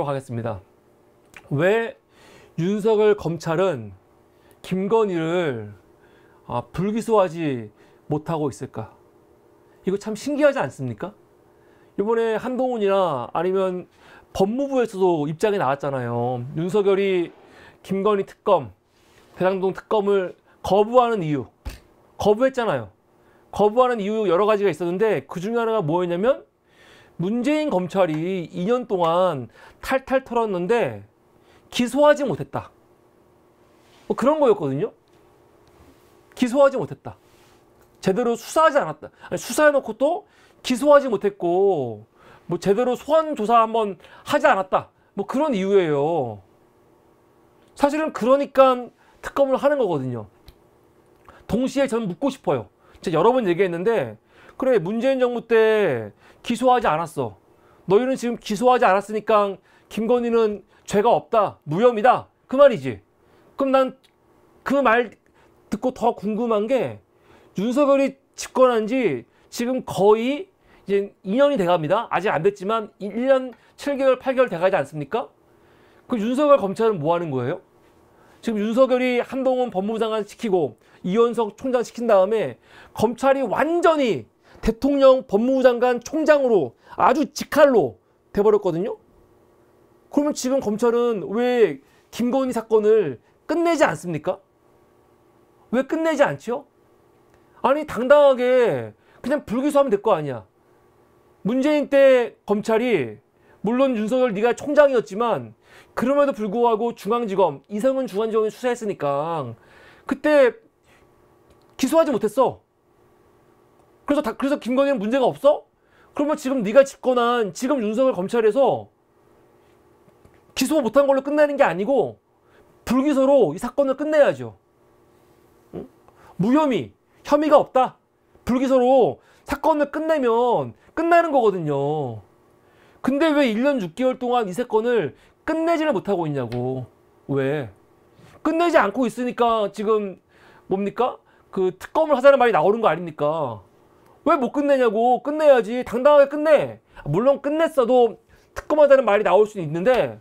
하겠습니다. 왜 윤석열 검찰은 김건희를 불기소하지 못하고 있을까? 이거 참 신기하지 않습니까? 이번에 한동훈이나 아니면 법무부에서도 입장이 나왔잖아요. 윤석열이 김건희 특검, 대장동 특검을 거부하는 이유, 거부했잖아요. 거부하는 이유 여러 가지가 있었는데 그 중에 하나가 뭐였냐면 문재인 검찰이 2년 동안 탈탈 털었는데 기소하지 못했다. 뭐 그런 거였거든요. 기소하지 못했다. 제대로 수사하지 않았다. 아니, 수사해놓고 또 기소하지 못했고 뭐 제대로 소환 조사 한번 하지 않았다. 뭐 그런 이유예요. 사실은 그러니까 특검을 하는 거거든요. 동시에 저는 묻고 싶어요. 제가 여러 번 얘기했는데 그래, 문재인 정부 때 기소하지 않았어. 너희는 지금 기소하지 않았으니까 김건희는 죄가 없다, 무혐의다, 그 말이지. 그럼 난 그 말 듣고 더 궁금한 게 윤석열이 집권한 지 지금 거의 이제 2년이 돼갑니다. 아직 안 됐지만 1년 7개월, 8개월 돼가지 않습니까? 그 윤석열 검찰은 뭐 하는 거예요? 지금 윤석열이 한동훈 법무부 장관 시키고 이현석 총장 시킨 다음에 검찰이 완전히 대통령 법무부 장관 총장으로 아주 직할로 돼버렸거든요. 그러면 지금 검찰은 왜 김건희 사건을 끝내지 않습니까? 왜 끝내지 않죠? 아니, 당당하게 그냥 불기소하면 될 거 아니야. 문재인 때 검찰이, 물론 윤석열 네가 총장이었지만 그럼에도 불구하고 중앙지검, 이성은 중앙지검이 수사했으니까 그때 기소하지 못했어. 그래서 김건희는 문제가 없어? 그러면 지금 네가 집권한 지금 윤석열 검찰에서 기소 못한 걸로 끝내는 게 아니고 불기소로 이 사건을 끝내야죠. 응? 무혐의, 혐의가 없다. 불기소로 사건을 끝내면 끝나는 거거든요. 근데 왜 1년 6개월 동안 이 사건을 끝내지를 못하고 있냐고. 왜? 끝내지 않고 있으니까 지금 뭡니까? 그 특검을 하자는 말이 나오는 거 아닙니까? 왜 못 끝내냐고. 끝내야지. 당당하게 끝내. 물론 끝냈어도 특검하자는 말이 나올 수는 있는데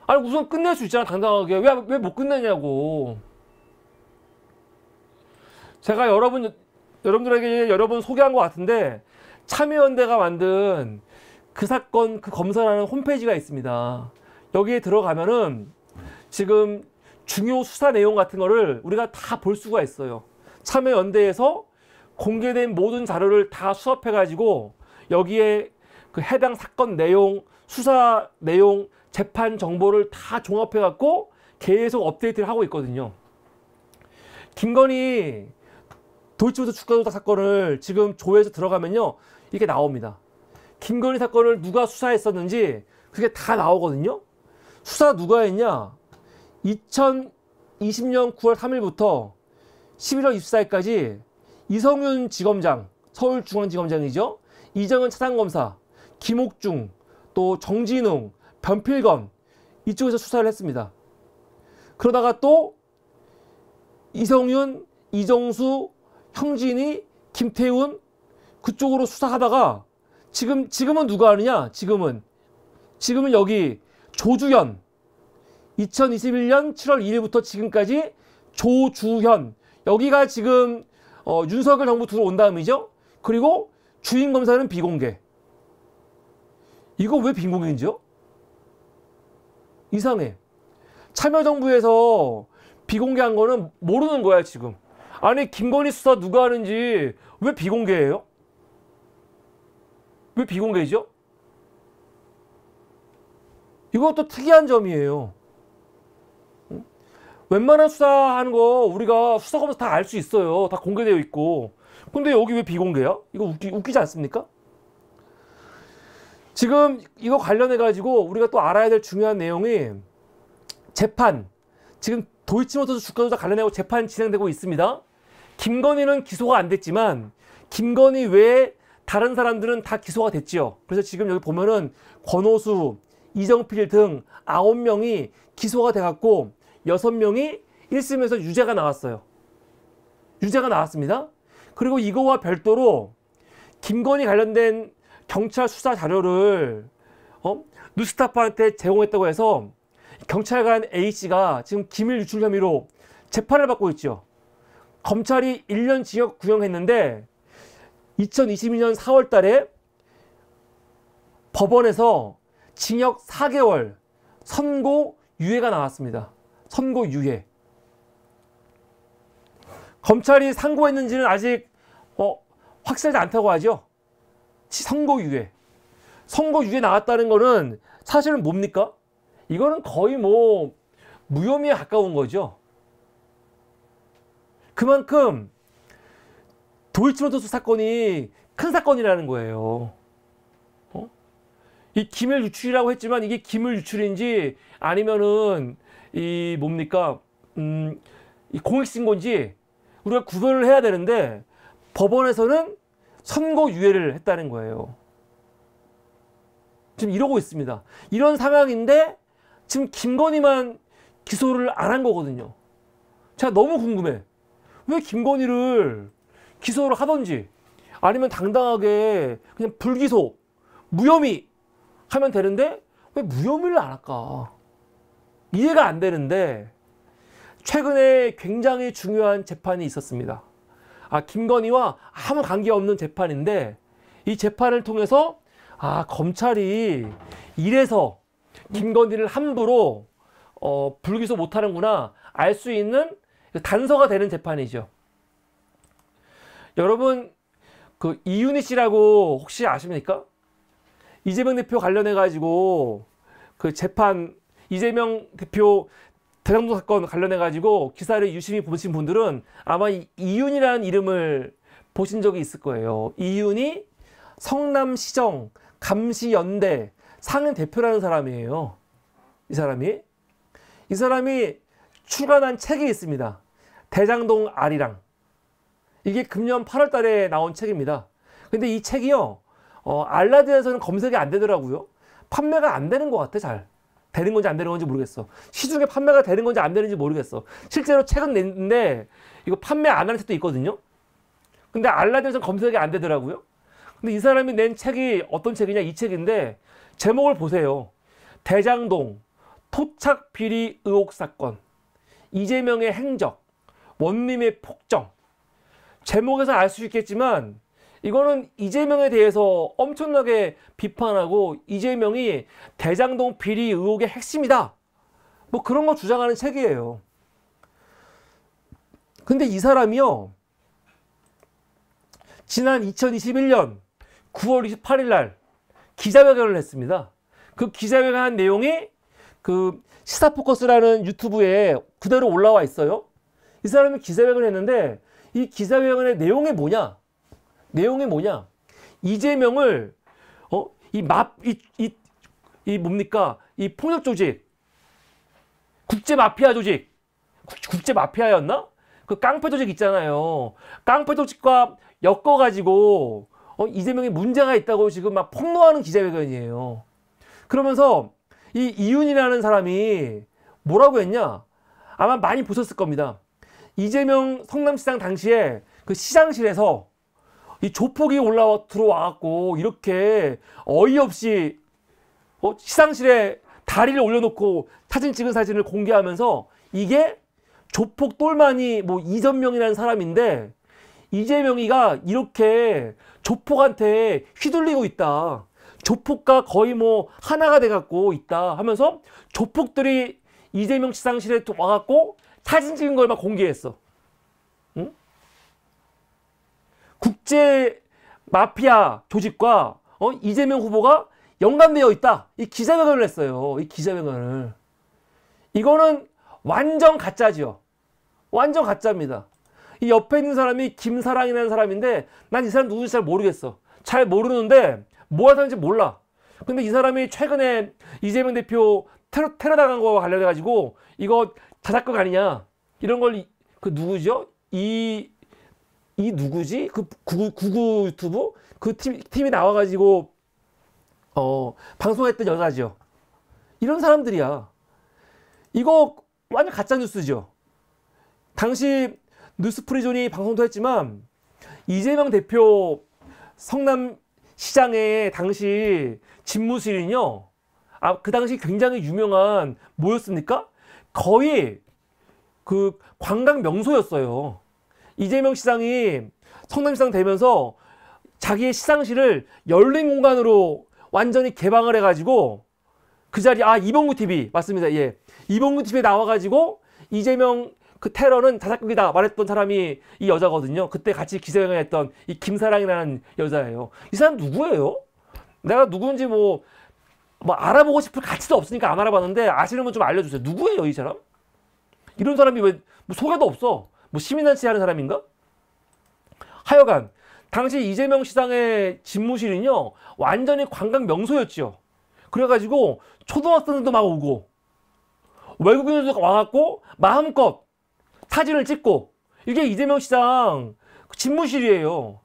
아니, 우선 끝낼 수 있잖아. 당당하게. 왜 못 끝내냐고. 제가 여러분들에게 여러 번 소개한 것 같은데 참여연대가 만든 그 사건 그 검사라는 홈페이지가 있습니다. 여기에 들어가면은 지금 중요 수사 내용 같은 거를 우리가 다 볼 수가 있어요. 참여연대에서 공개된 모든 자료를 다 수합해가지고 여기에 그 해당 사건 내용, 수사 내용, 재판 정보를 다 종합해갖고 계속 업데이트를 하고 있거든요. 김건희 도이치모터 주가조작 사건을 지금 조회해서 들어가면요, 이게 나옵니다. 김건희 사건을 누가 수사했었는지 그게 다 나오거든요. 수사 누가 했냐? 2020년 9월 3일부터 11월 24일까지 이성윤 지검장, 서울중앙지검장이죠. 이정은 차장검사, 김옥중, 또 정진웅, 변필건, 이쪽에서 수사를 했습니다. 그러다가 또 이성윤, 이정수, 형진이, 김태훈 그쪽으로 수사하다가 지금은 누가 하느냐? 지금은 여기 조주현, 2021년 7월 2일부터 지금까지 조주현, 여기가 지금 윤석열 정부 들어온 다음이죠. 그리고 주임 검사는 비공개. 이거 왜 비공개인지요? 이상해. 참여정부에서 비공개한 거는 모르는 거야 지금. 아니, 김건희 수사 누가 하는지 왜 비공개해요? 왜 비공개죠? 이것도 특이한 점이에요. 웬만한 수사하는 거 우리가 수사검사 다 알 수 있어요. 다 공개되어 있고. 근데 여기 왜 비공개야? 이거 웃기지 않습니까? 지금 이거 관련해 가지고 우리가 또 알아야 될 중요한 내용이 재판. 지금 도이치모터스 주가조작 관련해서 재판 진행되고 있습니다. 김건희는 기소가 안 됐지만 김건희 외에 다른 사람들은 다 기소가 됐지요. 그래서 지금 여기 보면은 권오수, 이정필 등 9명이 기소가 돼갖고 6명이 1심에서 유죄가 나왔어요. 유죄가 나왔습니다. 그리고 이거와 별도로 김건희 관련된 경찰 수사 자료를 뉴스타파한테 제공했다고 해서 경찰관 A씨가 지금 기밀 유출 혐의로 재판을 받고 있죠. 검찰이 1년 징역 구형했는데 2022년 4월 달에 법원에서 징역 4개월 선고유예가 나왔습니다. 선고유예. 검찰이 상고했는지는 아직 확실하지 않다고 하죠. 선고유예. 선고유예 나왔다는 거는 사실은 뭡니까? 이거는 거의 뭐 무혐의에 가까운 거죠. 그만큼 도이치모터스 사건이 큰 사건이라는 거예요. 이 기밀 유출이라고 했지만 이게 기밀 유출인지 아니면은 이 뭡니까? 이 공익신고인지 우리가 구별을 해야 되는데 법원에서는 선고유예를 했다는 거예요. 지금 이러고 있습니다. 이런 상황인데 지금 김건희만 기소를 안 한 거거든요. 제가 너무 궁금해. 왜 김건희를 기소를 하던지 아니면 당당하게 그냥 불기소, 무혐의 하면 되는데 왜 무혐의를 안 할까? 이해가 안 되는데 최근에 굉장히 중요한 재판이 있었습니다. 김건희와 아무 관계없는 재판인데 이 재판을 통해서 검찰이 이래서 김건희를 함부로 불기소 못하는구나 알 수 있는 단서가 되는 재판이죠. 여러분 그 이윤희 씨라고 혹시 아십니까? 이재명 대표 관련해 가지고 그 재판 이재명 대표 대장동 사건 관련해 가지고 기사를 유심히 보신 분들은 아마 이윤이라는 이름을 보신 적이 있을 거예요. 이윤이 성남시정 감시연대 상임 대표라는 사람이에요. 이 사람이 출간한 책이 있습니다. 대장동 아리랑. 이게 금년 8월 달에 나온 책입니다. 근데 이 책이요, 알라딘에서는 검색이 안 되더라고요. 판매가 안 되는 것 같아, 잘. 되는 건지 안 되는 건지 모르겠어. 시중에 판매가 되는 건지 안 되는지 모르겠어. 실제로 책은 냈는데, 이거 판매 안 하는 책도 있거든요. 근데 알라딘에서는 검색이 안 되더라고요. 근데 이 사람이 낸 책이 어떤 책이냐, 이 책인데, 제목을 보세요. 대장동, 토착 비리 의혹 사건, 이재명의 행적, 원님의 폭정. 제목에서 알 수 있겠지만 이거는 이재명에 대해서 엄청나게 비판하고 이재명이 대장동 비리 의혹의 핵심이다. 뭐 그런 거 주장하는 책이에요. 근데 이 사람이요, 지난 2021년 9월 28일 날 기자회견을 했습니다. 그 기자회견한 내용이 그 시사포커스라는 유튜브에 그대로 올라와 있어요. 이 사람이 기자회견을 했는데 이 기자회견의 내용이 뭐냐? 이재명을 뭡니까? 이 폭력 조직, 국제 마피아 조직, 국제 마피아였나? 그 깡패 조직 있잖아요. 깡패 조직과 엮어가지고 이재명이 문제가 있다고 지금 막 폭로하는 기자회견이에요. 그러면서 이 이윤이라는 사람이 뭐라고 했냐? 아마 많이 보셨을 겁니다. 이재명 성남시장 당시에 그 시장실에서 이 조폭이 들어와갖고 이렇게 어이없이 시상실에 다리를 올려놓고 사진 찍은 사진을 공개하면서 이게 조폭 똘마니 뭐 이전명이라는 사람인데 이재명이가 이렇게 조폭한테 휘둘리고 있다. 조폭과 거의 뭐 하나가 돼갖고 있다 하면서 조폭들이 이재명 시상실에 와갖고 사진 찍은 걸 막 공개했어. 응? 국제 마피아 조직과 이재명 후보가 연관되어 있다. 이 기자회견을 했어요. 이 기자회견을. 이거는 완전 가짜죠. 완전 가짜입니다. 이 옆에 있는 사람이 김사랑이라는 사람인데 난 이 사람 누군지 잘 모르겠어. 잘 모르는데 뭐 하는지 몰라. 근데 이 사람이 최근에 이재명 대표 테러 당한 거와 관련해가지고 이거 자작극 아니냐 이런 걸 그 누구죠? 이 누구지? 그 구구 유튜브 그 팀이 나와가지고 방송했던 여자죠. 이런 사람들이야. 이거 완전 가짜 뉴스죠. 당시 뉴스프리존이 방송도 했지만 이재명 대표 성남시장의 당시 집무실은요 그 당시 굉장히 유명한 뭐였습니까? 거의 그 관광 명소였어요. 이재명 시장이 성남시장 되면서 자기의 시상실을 열린 공간으로 완전히 개방을 해가지고 그 자리 이봉구 TV 맞습니다. 예, 이봉구 TV에 나와가지고 이재명 그 테러는 자작극이다 말했던 사람이 이 여자거든요. 그때 같이 기자회견했던 이 김사랑이라는 여자예요. 이 사람 누구예요? 내가 누구인지 뭐 알아보고 싶을 가치도 없으니까 안 알아봤는데 아시는 분 좀 알려주세요. 누구예요 이 사람? 이런 사람이 왜 뭐 소개도 없어? 뭐 시민단체 하는 사람인가? 하여간 당시 이재명 시장의 집무실은요 완전히 관광 명소였죠. 그래가지고 초등학생들도 막 오고 외국인들도 와갖고 마음껏 사진을 찍고 이게 이재명 시장 집무실이에요.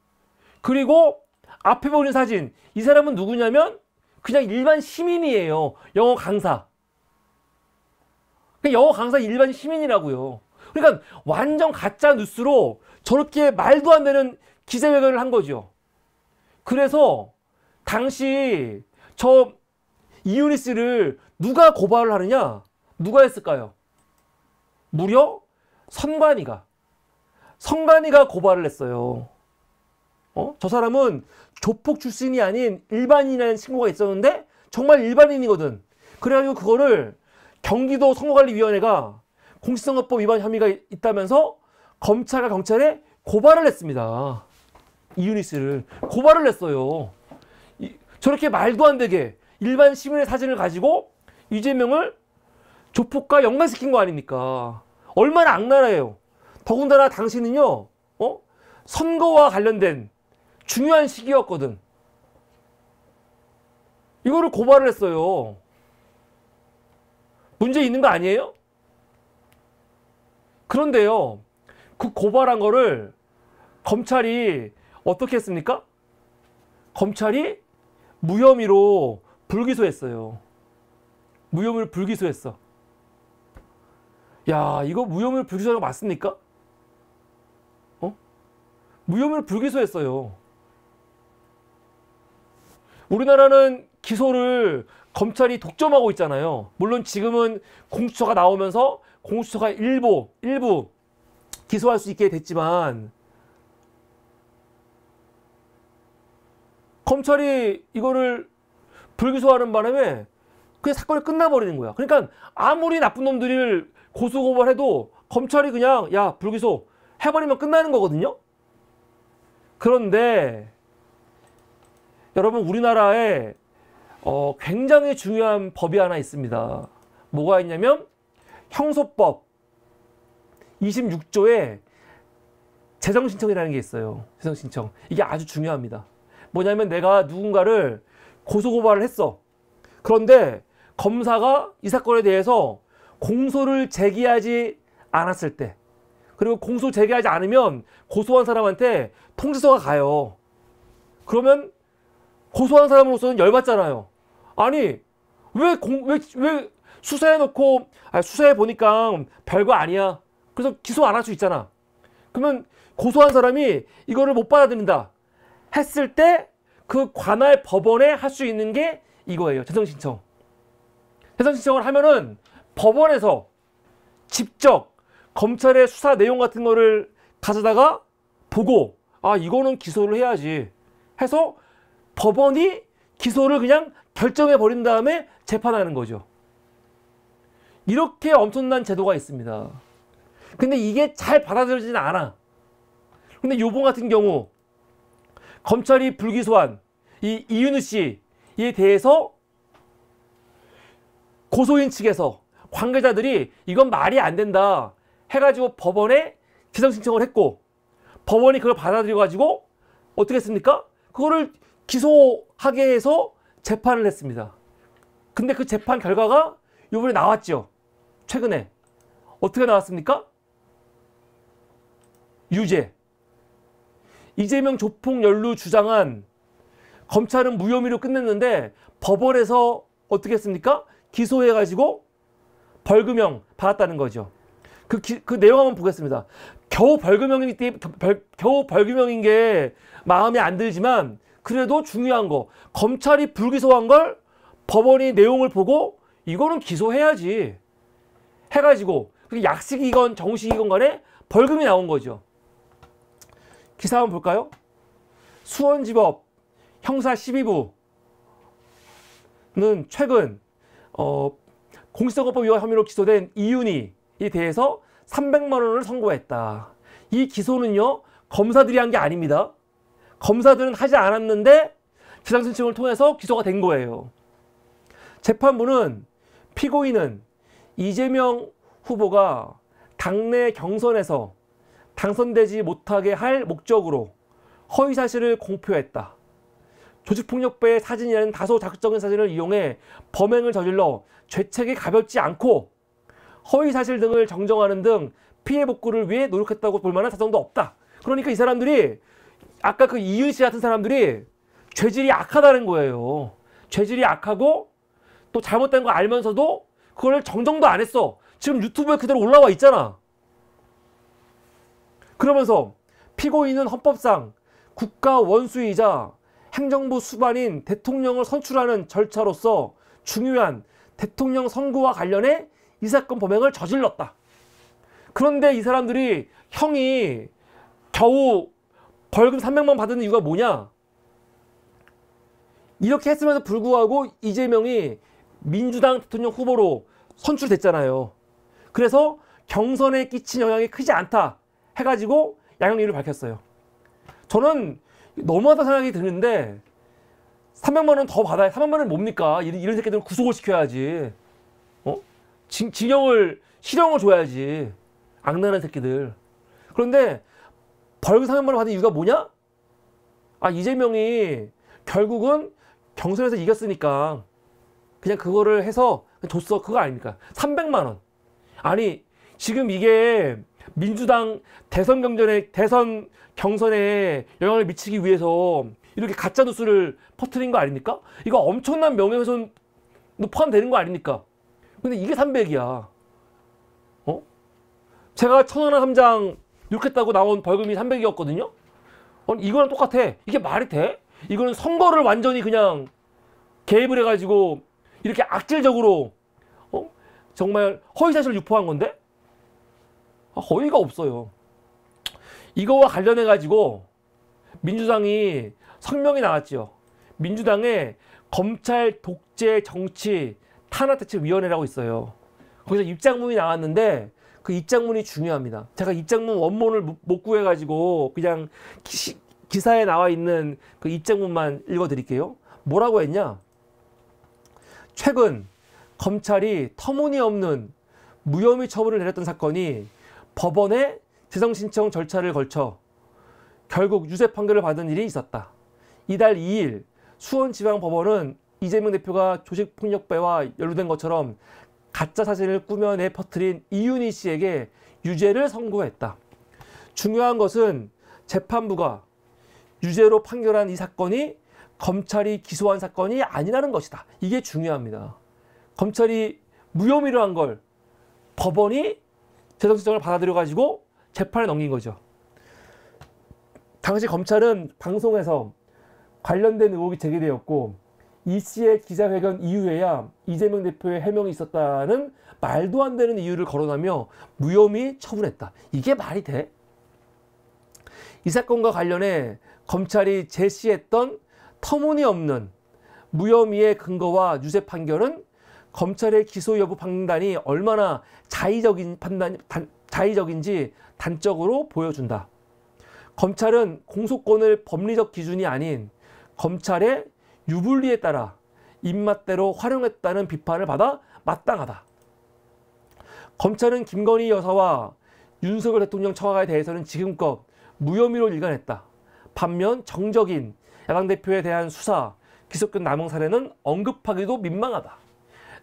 그리고 앞에 보는 사진 이 사람은 누구냐면 그냥 일반 시민이에요. 영어 강사. 영어 강사 일반 시민이라고요. 그러니까 완전 가짜 뉴스로 저렇게 말도 안 되는 기자회견을 한 거죠. 그래서 당시 저 이윤희 씨를 누가 고발을 하느냐? 누가 했을까요? 무려 선관위가 고발을 했어요. 저 사람은 조폭 출신이 아닌 일반인이라는 친구가 있었는데 정말 일반인이거든. 그래가지고 그거를 경기도 선거관리위원회가 공직선거법 위반 혐의가 있다면서 검찰과 경찰에 고발을 했습니다. 이윤희 씨를 고발을 했어요. 저렇게 말도 안 되게 일반 시민의 사진을 가지고 이재명을 조폭과 연관시킨 거 아닙니까? 얼마나 악랄해요. 더군다나 당신은요, 선거와 관련된 중요한 시기였거든. 이거를 고발을 했어요. 문제 있는 거 아니에요? 그런데요, 그 고발한 거를 검찰이 어떻게 했습니까? 검찰이 무혐의로 불기소했어요. 무혐의로 불기소했어. 야, 이거 무혐의로 불기소한 거 맞습니까? 무혐의로 불기소했어요. 우리나라는 기소를 검찰이 독점하고 있잖아요. 물론 지금은 공수처가 나오면서 공수처가 일부 기소할 수 있게 됐지만 검찰이 이거를 불기소하는 바람에 그냥 사건이 끝나버리는 거야. 그러니까 아무리 나쁜 놈들을 고소고발해도 검찰이 그냥 야 불기소 해버리면 끝나는 거거든요. 그런데 여러분 우리나라에 굉장히 중요한 법이 하나 있습니다. 뭐가 있냐면 형소법 26조에 재정신청이라는 게 있어요. 재정신청. 이게 아주 중요합니다. 뭐냐면 내가 누군가를 고소고발을 했어. 그런데 검사가 이 사건에 대해서 공소를 제기하지 않았을 때, 그리고 공소 제기하지 않으면 고소한 사람한테 통지서가 가요. 그러면 고소한 사람으로서는 열받잖아요. 아니 왜 수사해놓고 수사해보니까 별거 아니야. 그래서 기소 안 할 수 있잖아. 그러면 고소한 사람이 이거를 못 받아들인다 했을 때 그 관할 법원에 할 수 있는 게 이거예요. 재정신청. 재정신청을 하면은 법원에서 직접 검찰의 수사 내용 같은 거를 가져다가 보고 이거는 기소를 해야지 해서 법원이 기소를 그냥 결정해 버린 다음에 재판하는 거죠. 이렇게 엄청난 제도가 있습니다. 근데 이게 잘 받아들여지진 않아. 근데 요번 같은 경우 검찰이 불기소한 이 이윤우 씨에 대해서 고소인 측에서 관계자들이 이건 말이 안 된다 해가지고 법원에 재정신청을 했고, 법원이 그걸 받아들여가지고 어떻게 했습니까? 그거를 기소하게 해서 재판을 했습니다. 근데 그 재판 결과가 요번에 나왔죠. 최근에. 어떻게 나왔습니까? 유죄. 이재명 조폭 연루 주장한 검찰은 무혐의로 끝냈는데 법원에서 어떻게 했습니까? 기소해가지고 벌금형 받았다는 거죠. 그 내용 한번 보겠습니다. 겨우 벌금형인 게 마음에 안 들지만 그래도 중요한 거, 검찰이 불기소한 걸 법원이 내용을 보고 이거는 기소해야지 해가지고 약식이건 정식이건 간에 벌금이 나온 거죠. 기사 한번 볼까요? 수원지법 형사 12부는 최근 공직선거법 위반 혐의로 기소된 이윤희에 대해서 300만 원을 선고했다. 이 기소는요, 검사들이 한 게 아닙니다. 검사들은 하지 않았는데 재상 신청을 통해서 기소가 된 거예요. 재판부는 피고인은 이재명 후보가 당내 경선에서 당선되지 못하게 할 목적으로 허위사실을 공표했다. 조직폭력배의 사진이라는 다소 자극적인 사진을 이용해 범행을 저질러 죄책이 가볍지 않고 허위사실 등을 정정하는 등 피해 복구를 위해 노력했다고 볼 만한 사정도 없다. 그러니까 이 사람들이 아까 그 이윤 씨 같은 사람들이 죄질이 악하다는 거예요. 죄질이 악하고 또 잘못된 거 알면서도 그걸 정정도 안 했어. 지금 유튜브에 그대로 올라와 있잖아. 그러면서 피고인은 헌법상 국가 원수이자 행정부 수반인 대통령을 선출하는 절차로서 중요한 대통령 선거와 관련해 이 사건 범행을 저질렀다. 그런데 이 사람들이 형이 겨우 벌금 300만 원 받은 이유가 뭐냐? 이렇게 했음에도 불구하고 이재명이 민주당 대통령 후보로 선출됐잖아요. 그래서 경선에 끼친 영향이 크지 않다 해가지고 양형 이유를 밝혔어요. 저는 너무하다 생각이 드는데 300만 원 더 받아야 300만 원은 뭡니까? 이런 새끼들은 구속을 시켜야지. 실형을 줘야지. 악랄한 새끼들. 그런데 벌금 300만 원 받은 이유가 뭐냐? 이재명이 결국은 경선에서 이겼으니까 그냥 그거를 해서 줬어. 그거 아닙니까? 300만 원. 아니 지금 이게 민주당 대선 경선에 영향을 미치기 위해서 이렇게 가짜 뉴스를 퍼뜨린 거 아닙니까? 이거 엄청난 명예훼손도 포함되는 거 아닙니까? 근데 이게 300이야. 제가 1,000원 한 장 이렇게 했다고 나온 벌금이 300이었거든요. 이거랑 똑같아. 이게 말이 돼? 이거는 선거를 완전히 그냥 개입을 해가지고 이렇게 악질적으로 정말 허위사실을 유포한 건데 어이가 없어요. 이거와 관련해 가지고 민주당이 성명이 나왔죠. 민주당의 검찰 독재 정치 탄압대책위원회라고 있어요. 거기서 입장문이 나왔는데 그 입장문이 중요합니다. 제가 입장문 원문을 못 구해가지고 그냥 기사에 나와 있는 그 입장문만 읽어드릴게요. 뭐라고 했냐? 최근 검찰이 터무니없는 무혐의 처분을 내렸던 사건이 법원의 재성신청 절차를 걸쳐 결국 유죄 판결을 받은 일이 있었다. 이달 2일 수원지방법원은 이재명 대표가 조직폭력배와 연루된 것처럼 가짜 사진을 꾸며내 퍼뜨린 이윤희 씨에게 유죄를 선고했다. 중요한 것은 재판부가 유죄로 판결한 이 사건이 검찰이 기소한 사건이 아니라는 것이다. 이게 중요합니다. 검찰이 무혐의로 한 걸 법원이 재성신청을 받아들여 가지고 재판에 넘긴 거죠. 당시 검찰은 방송에서 관련된 의혹이 제기되었고 이 씨의 기자회견 이후에야 이재명 대표의 해명이 있었다는 말도 안 되는 이유를 거론하며 무혐의 처분했다. 이게 말이 돼? 이 사건과 관련해 검찰이 제시했던 터무니없는 무혐의의 근거와 유죄 판결은 검찰의 기소 여부 판단이 얼마나 자의적인지 단적으로 보여준다. 검찰은 공소권을 법리적 기준이 아닌 검찰의 유불리에 따라 입맛대로 활용했다는 비판을 받아 마땅하다. 검찰은 김건희 여사와 윤석열 대통령 처가에 대해서는 지금껏 무혐의로 일관했다. 반면 정적인 야당 대표에 대한 수사, 기소권 남용 사례는 언급하기도 민망하다.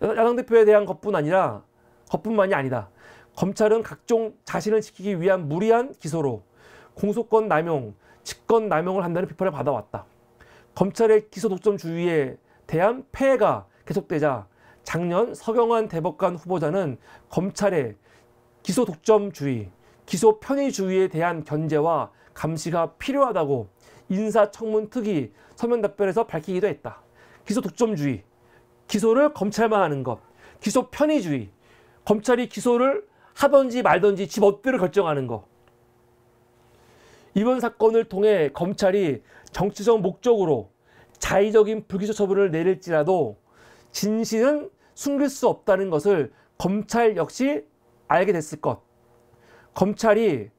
야당 대표에 대한 것뿐만이 아니다. 검찰은 각종 자신을 지키기 위한 무리한 기소로 공소권 남용, 직권 남용을 한다는 비판을 받아왔다. 검찰의 기소 독점주의에 대한 폐해가 계속되자 작년 서경환 대법관 후보자는 검찰의 기소 독점주의, 기소 편의주의에 대한 견제와 감시가 필요하다고 인사청문 특위 서면 답변에서 밝히기도 했다. 기소 독점주의, 기소를 검찰만 하는 것, 기소 편의주의, 검찰이 기소를 하든지 말든지 지 멋대로 결정하는 것. 이번 사건을 통해 검찰이 정치적 목적으로 자의적인 불기소 처분을 내릴지라도 진실은 숨길 수 없다는 것을 검찰 역시 알게 됐을 것. 검찰이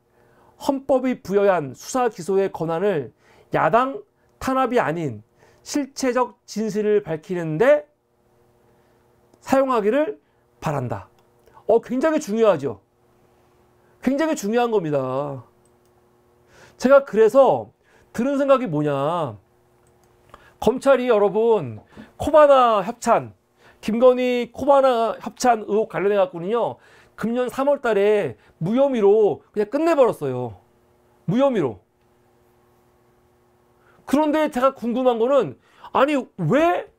헌법이 부여한 수사 기소의 권한을 야당 탄압이 아닌 실체적 진실을 밝히는데 사용하기를 바란다. 굉장히 중요하죠. 굉장히 중요한 겁니다. 제가 그래서 들은 생각이 뭐냐. 검찰이 여러분 코바나 협찬, 김건희 코바나 협찬 의혹 관련해 갖고는요, 금년 3월 달에 무혐의로 그냥 끝내버렸어요. 무혐의로. 그런데 제가 궁금한 거는, 아니 왜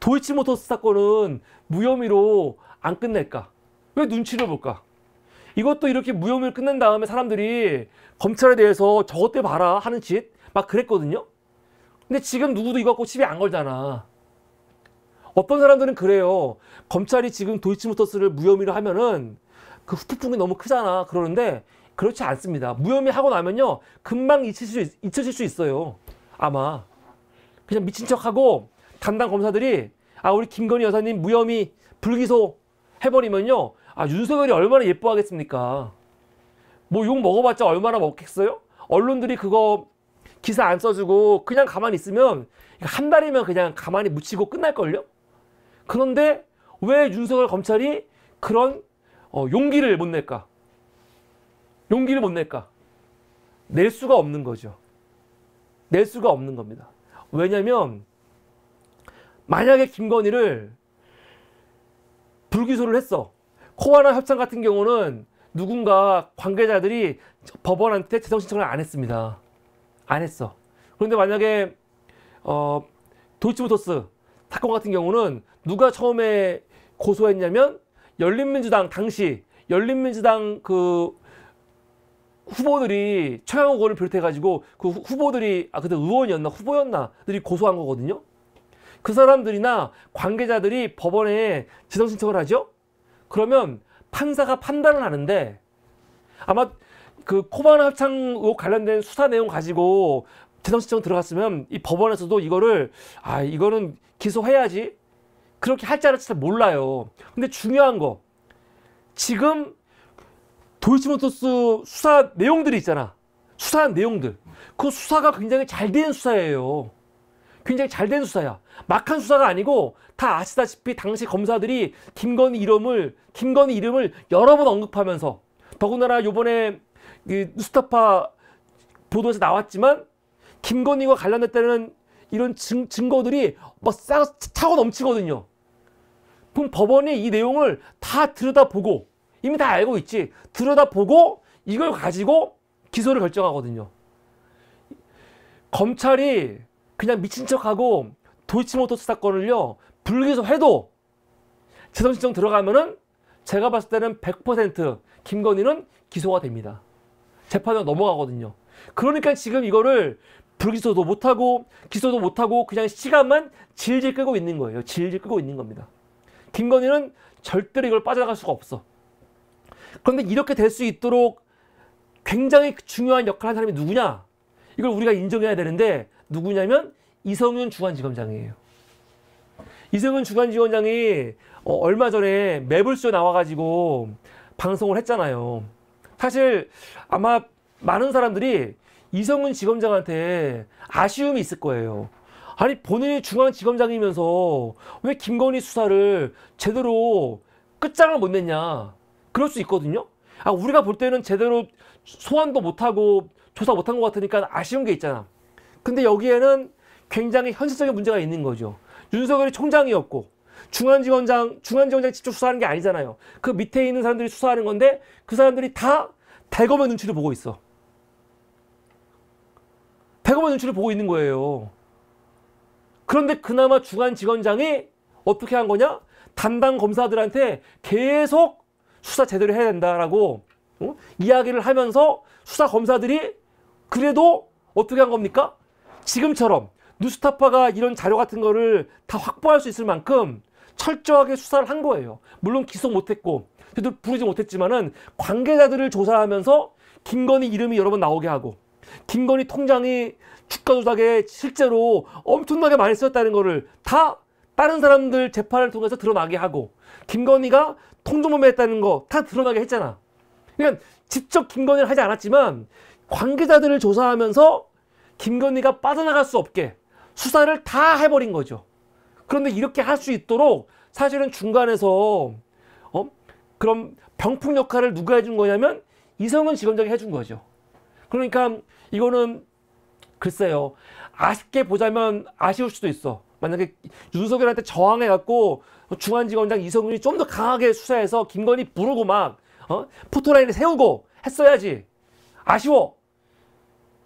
도이치모터스 사건은 무혐의로 안 끝낼까? 왜 눈치를 볼까? 이것도 이렇게 무혐의로 끝낸 다음에 사람들이 검찰에 대해서 저것 때 봐라 하는 짓 막 그랬거든요. 근데 지금 누구도 이거 갖고 시비 안 걸잖아. 어떤 사람들은 그래요. 검찰이 지금 도이치모터스를 무혐의로 하면은 그 후폭풍이 너무 크잖아. 그러는데 그렇지 않습니다. 무혐의 하고 나면요, 금방 잊혀질 수 있어요. 아마 그냥 미친 척하고 담당 검사들이 우리 김건희 여사님 무혐의 불기소 해버리면요, 윤석열이 얼마나 예뻐하겠습니까? 뭐 욕 먹어봤자 얼마나 먹겠어요? 언론들이 그거 기사 안 써주고 그냥 가만히 있으면 한 달이면 그냥 가만히 묻히고 끝날걸요? 그런데 왜 윤석열 검찰이 그런 용기를 못 낼까? 용기를 못 낼까? 낼 수가 없는 거죠. 낼 수가 없는 겁니다. 왜냐면 만약에 김건희를 불기소를 했어. 코바나 협찬 같은 경우는 누군가 관계자들이 법원한테 재성 신청을 안 했습니다. 안 했어. 그런데 만약에 도이치모터스 사건 같은 경우는 누가 처음에 고소했냐면 열린민주당, 당시 열린민주당 그 후보들이, 최강욱 의원을 비롯해가지고 그 후보들이, 그때 의원이었나 후보였나들이 고소한 거거든요. 그 사람들이나 관계자들이 법원에 재성 신청을 하죠. 그러면 판사가 판단을 하는데, 아마 그 코바나 합창 의혹 관련된 수사 내용 가지고 재성 신청 들어갔으면 이 법원에서도 이거를 이거는 기소해야지 그렇게 할지 안 할지 잘 몰라요. 근데 중요한 거, 지금 도이치모터스 수사 내용들이 있잖아. 수사한 내용들. 그 수사가 굉장히 잘 된 수사예요. 굉장히 잘 된 수사야. 막한 수사가 아니고, 다 아시다시피 당시 검사들이 김건희 이름을 여러 번 언급하면서, 더군다나 요번에 뉴스타파 보도에서 나왔지만 김건희와 관련됐다는 이런 증거들이 막 차고 넘치거든요. 그럼 법원이 이 내용을 다 들여다보고, 이미 다 알고 있지, 들여다보고 이걸 가지고 기소를 결정하거든요. 검찰이 그냥 미친 척하고 도이치모터스 사건을요 불기소해도 재성 신청 들어가면은 제가 봤을 때는 100% 김건희는 기소가 됩니다. 재판으로 넘어가거든요. 그러니까 지금 이거를 불기소도 못하고 기소도 못하고 그냥 시간만 질질 끄고 있는 거예요. 질질 끄고 있는 겁니다. 김건희는 절대로 이걸 빠져나갈 수가 없어. 그런데 이렇게 될 수 있도록 굉장히 중요한 역할을 한 사람이 누구냐? 이걸 우리가 인정해야 되는데, 누구냐면 이성윤 중앙지검장이에요. 이성윤 중앙지검장이 얼마 전에 매불쇼 나와가지고 방송을 했잖아요. 사실 아마 많은 사람들이 이성윤 지검장한테 아쉬움이 있을 거예요. 아니 본인이 중앙지검장이면서 왜 김건희 수사를 제대로 끝장을 못 냈냐, 그럴 수 있거든요. 우리가 볼 때는 제대로 소환도 못하고 조사 못한 것 같으니까 아쉬운 게 있잖아. 근데 여기에는 굉장히 현실적인 문제가 있는 거죠. 윤석열이 총장이었고 중앙지검장 직접 수사하는 게 아니잖아요. 그 밑에 있는 사람들이 수사하는 건데, 그 사람들이 다 대검의 눈치를 보고 있어. 대검의 눈치를 보고 있는 거예요. 그런데 그나마 중앙지검장이 어떻게 한 거냐? 담당 검사들한테 계속 수사 제대로 해야 된다라고 이야기를 하면서, 수사 검사들이 그래도 어떻게 한 겁니까? 지금처럼 뉴스타파가 이런 자료 같은 거를 다 확보할 수 있을 만큼 철저하게 수사를 한 거예요. 물론 기소 못했고 그래도 부르지 못했지만은 관계자들을 조사하면서 김건희 이름이 여러 번 나오게 하고 김건희 통장이 주가 조작에 실제로 엄청나게 많이 쓰였다는 거를 다 다른 사람들 재판을 통해서 드러나게 하고 김건희가 통정범했다는 거 다 드러나게 했잖아. 그러니까 직접 김건희를 하지 않았지만 관계자들을 조사하면서 김건희가 빠져나갈 수 없게 수사를 다 해버린 거죠. 그런데 이렇게 할 수 있도록 사실은 중간에서 그럼 병풍 역할을 누가 해준 거냐면 이성은 지검장이 해준 거죠. 그러니까 이거는 글쎄요, 아쉽게 보자면 아쉬울 수도 있어. 만약에 윤석열한테 저항해갖고 중앙지검장 이성윤이 좀 더 강하게 수사해서 김건희 부르고 막 포토라인을 세우고 했어야지. 아쉬워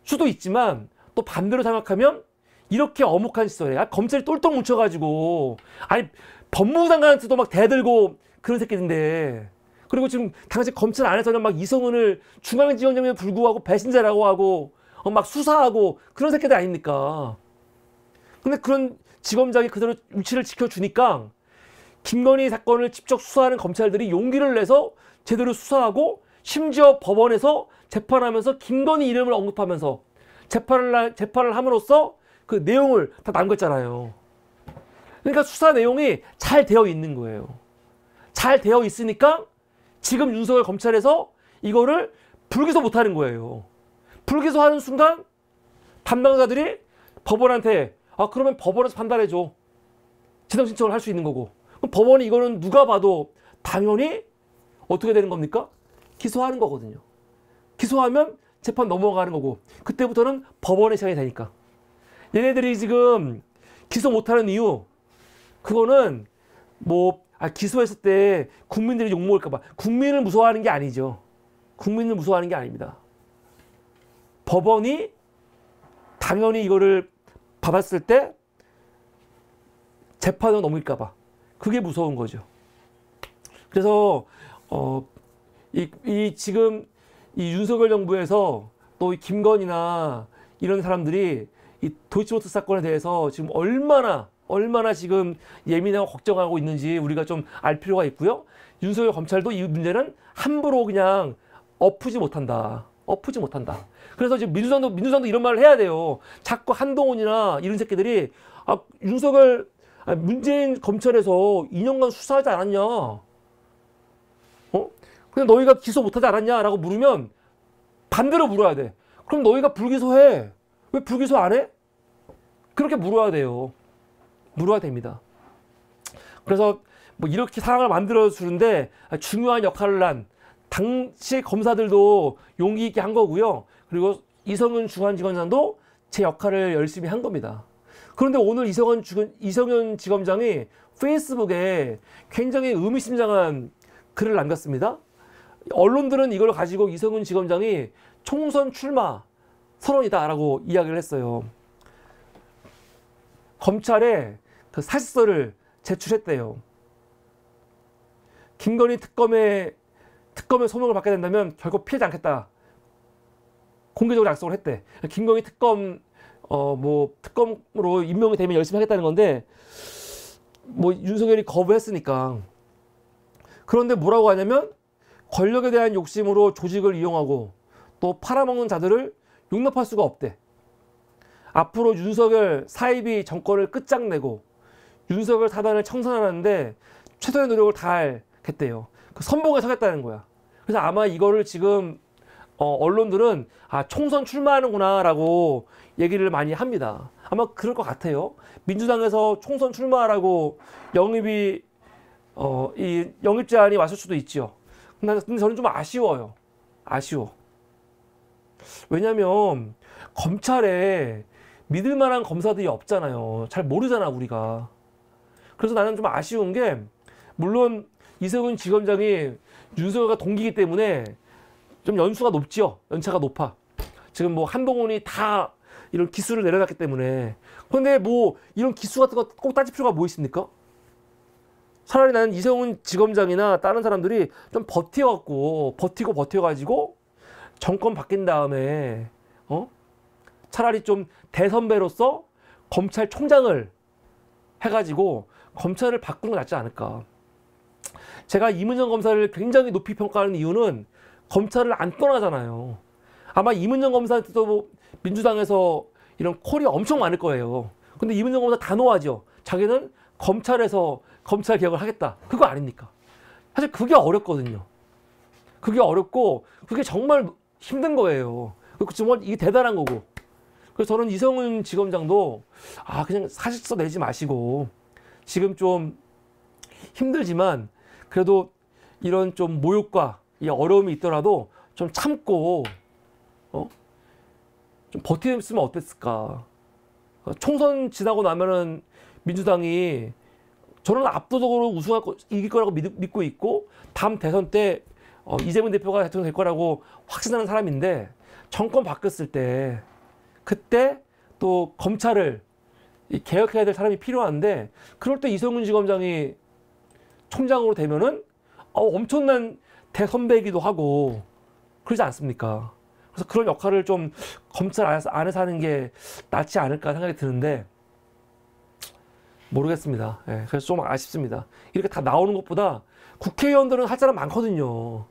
수도 있지만 또 반대로 생각하면 이렇게 어묵한 시절에 검찰이 똘똘 뭉쳐가지고 아니 법무부 장관한테도 막 대들고 그런 새끼인데, 그리고 지금 당시 검찰 안에서는 막 이성은을 중앙지검장에 불구하고 배신자라고 하고 막 수사하고 그런 새끼들 아닙니까? 근데 그런 지검장이 그대로 위치를 지켜주니까 김건희 사건을 직접 수사하는 검찰들이 용기를 내서 제대로 수사하고 심지어 법원에서 재판하면서 김건희 이름을 언급하면서 재판을 함으로써 그 내용을 다 남겼잖아요. 그러니까 수사 내용이 잘 되어 있는 거예요. 잘 되어 있으니까 지금 윤석열 검찰에서 이거를 불기소 못하는 거예요. 불기소하는 순간 담당자들이 법원한테 그러면 법원에서 판단해줘. 지정 신청을 할 수 있는 거고. 그럼 법원이 이거는 누가 봐도 당연히 어떻게 되는 겁니까? 기소하는 거거든요. 기소하면 재판 넘어가는 거고 그때부터는 법원의 시간이 되니까. 얘네들이 지금 기소 못하는 이유 그거는 기소했을 때 국민들이 욕먹을까 봐 국민을 무서워하는 게 아니죠. 국민을 무서워하는 게 아닙니다. 법원이 당연히 이거를 받았을 때 재판을 넘길까 봐 그게 무서운 거죠. 그래서 지금 이 윤석열 정부에서 또 이 김건희나 이런 사람들이 이 도이치모터 사건에 대해서 지금 얼마나 지금 예민하고 걱정하고 있는지 우리가 좀 알 필요가 있고요. 윤석열 검찰도 이 문제는 함부로 그냥 엎지 못한다. 그래서 지금 민주당도 이런 말을 해야 돼요. 자꾸 한동훈이나 이런 새끼들이 문재인 검찰에서 2년간 수사하지 않았냐? 그냥 너희가 기소 못하지 않았냐라고 물으면 반대로 물어야 돼. 그럼 너희가 불기소해. 왜 불기소 안 해? 그렇게 물어야 돼요. 물어야 됩니다. 그래서 이렇게 상황을 만들어 주는데 중요한 역할을 한 당시 검사들도 용기 있게 한 거고요. 그리고 이성윤 중앙지검장도 제 역할을 열심히 한 겁니다. 그런데 오늘 이성윤 지검장이 페이스북에 굉장히 의미심장한 글을 남겼습니다. 언론들은 이걸 가지고 이성윤 지검장이 총선 출마 선언이다라고 이야기를 했어요. 검찰에 그 사직서를 제출했대요. 김건희 특검의 소명을 받게 된다면 결국 피하지 않겠다. 공개적으로 약속을 했대. 김건희 특검으로 임명이 되면 열심히 하겠다는 건데 윤석열이 거부했으니까. 그런데 뭐라고 하냐면 권력에 대한 욕심으로 조직을 이용하고 또 팔아먹는 자들을 용납할 수가 없대. 앞으로 윤석열 사이비 정권을 끝장내고 윤석열 사단을 청산하는데 최선의 노력을 다하겠대요. 그 선봉에 서겠다는 거야. 그래서 아마 이거를 지금 언론들은 총선 출마하는구나 라고 얘기를 많이 합니다. 아마 그럴 것 같아요. 민주당에서 총선 출마하라고 이 영입 제안이 왔을 수도 있죠. 근데 저는 좀 아쉬워. 왜냐면 검찰에 믿을 만한 검사들이 없잖아요. 잘 모르잖아 우리가. 그래서 나는 좀 아쉬운 게, 물론 이성윤 지검장이 윤석열과 동기이기 때문에 좀 연수가 높지요. 연차가 높아. 지금 한동훈이 다 이런 기수를 내려놨기 때문에. 그런데 이런 기수 같은 거 꼭 따질 필요가 뭐 있습니까? 차라리 나는 이성윤 지검장이나 다른 사람들이 좀 버텨가지고 정권 바뀐 다음에 차라리 좀 대선배로서 검찰총장을 해가지고 검찰을 바꾸는 게 낫지 않을까. 제가 이문정 검사를 굉장히 높이 평가하는 이유는 검찰을 안 떠나잖아요. 아마 이문정 검사한테도 뭐 민주당에서 이런 콜이 엄청 많을 거예요. 근데 이문정 검사 단호하죠. 자기는 검찰에서 검찰 개혁을 하겠다. 그거 아닙니까? 사실 그게 어렵거든요. 그게 어렵고 그게 정말 힘든 거예요. 정말 이게 대단한 거고. 그래서 저는 이성훈 지검장도 그냥 사직서 내지 마시고 지금 좀 힘들지만 그래도 이런 좀 모욕과 이 어려움이 있더라도 좀 참고 좀 버티면 어땠을까. 총선 지나고 나면은 민주당이 저는 압도적으로 이길 거라고 믿고 있고 다음 대선 때 이재명 대표가 대통령 될 거라고 확신하는 사람인데 정권 바뀌었을 때 그때 또 검찰을 개혁해야 될 사람이 필요한데 그럴 때 이성훈 지검장이 총장으로 되면은 엄청난 대선배이기도 하고 그러지 않습니까? 그래서 그런 역할을 좀 검찰 안에서 하는 게 낫지 않을까 생각이 드는데 모르겠습니다. 예, 그래서 좀 아쉽습니다. 이렇게 다 나오는 것보다 국회의원들은 할 사람 많거든요.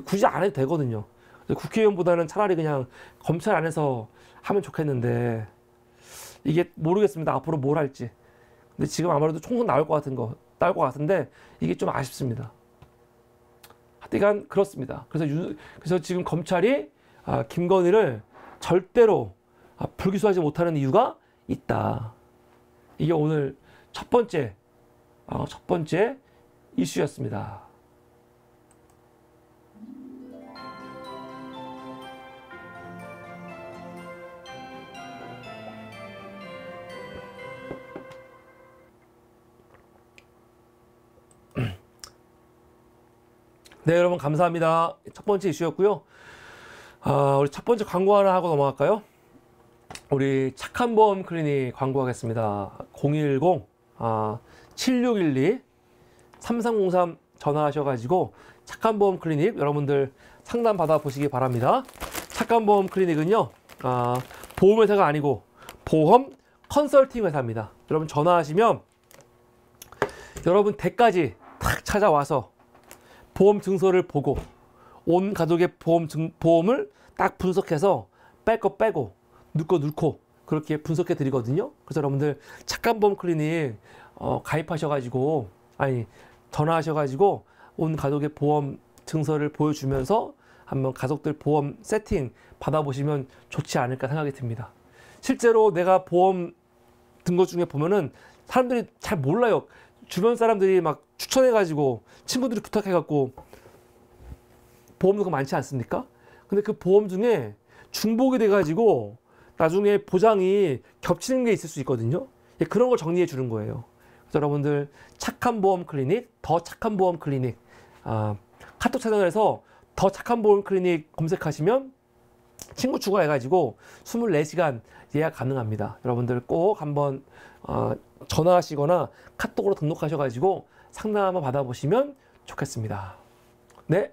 굳이 안 해도 되거든요. 국회의원보다는 차라리 그냥 검찰 안에서 하면 좋겠는데 이게 모르겠습니다. 앞으로 뭘 할지. 근데 지금 아무래도 총선 나올 것 같은데 이게 좀 아쉽습니다. 하여간 그렇습니다. 그래서 지금 검찰이 김건희를 절대로 불기소하지 못하는 이유가 있다. 이게 오늘 첫 번째 이슈였습니다. 네, 여러분 감사합니다. 첫 번째 이슈였고요. 우리 첫 번째 광고 하나 하고 넘어갈까요? 우리 착한 보험 클리닉 광고하겠습니다. 010-7612-3303 전화하셔가지고 착한 보험 클리닉 여러분들 상담 받아보시기 바랍니다. 착한 보험 클리닉은요, 보험회사가 아니고 보험 컨설팅 회사입니다. 여러분 전화하시면 여러분 댁까지 탁 찾아와서 보험 증서를 보고 온 가족의 보험을 딱 분석해서 뺄 거 빼고 넣을 거 넣고 그렇게 분석해 드리거든요. 그래서 여러분들 착한 보험 클리닉 가입하셔가지고 전화하셔가지고 온 가족의 보험 증서를 보여주면서 한번 가족들 보험 세팅 받아보시면 좋지 않을까 생각이 듭니다. 실제로 내가 보험 든 것 중에 보면은 사람들이 잘 몰라요. 주변 사람들이 막 추천해가지고 친구들이 부탁해갖고 보험 든 거 많지 않습니까? 근데 그 보험 중에 중복이 돼가지고 나중에 보장이 겹치는 게 있을 수 있거든요. 그런 걸 정리해 주는 거예요. 그래서 여러분들 착한 보험 클리닉, 더 착한 보험 클리닉 카톡 채널에서 더 착한 보험 클리닉 검색하시면 친구 추가해가지고 24시간 예약 가능합니다. 여러분들 꼭 한번 전화하시거나 카톡으로 등록하셔가지고 상담 한번 받아보시면 좋겠습니다. 네.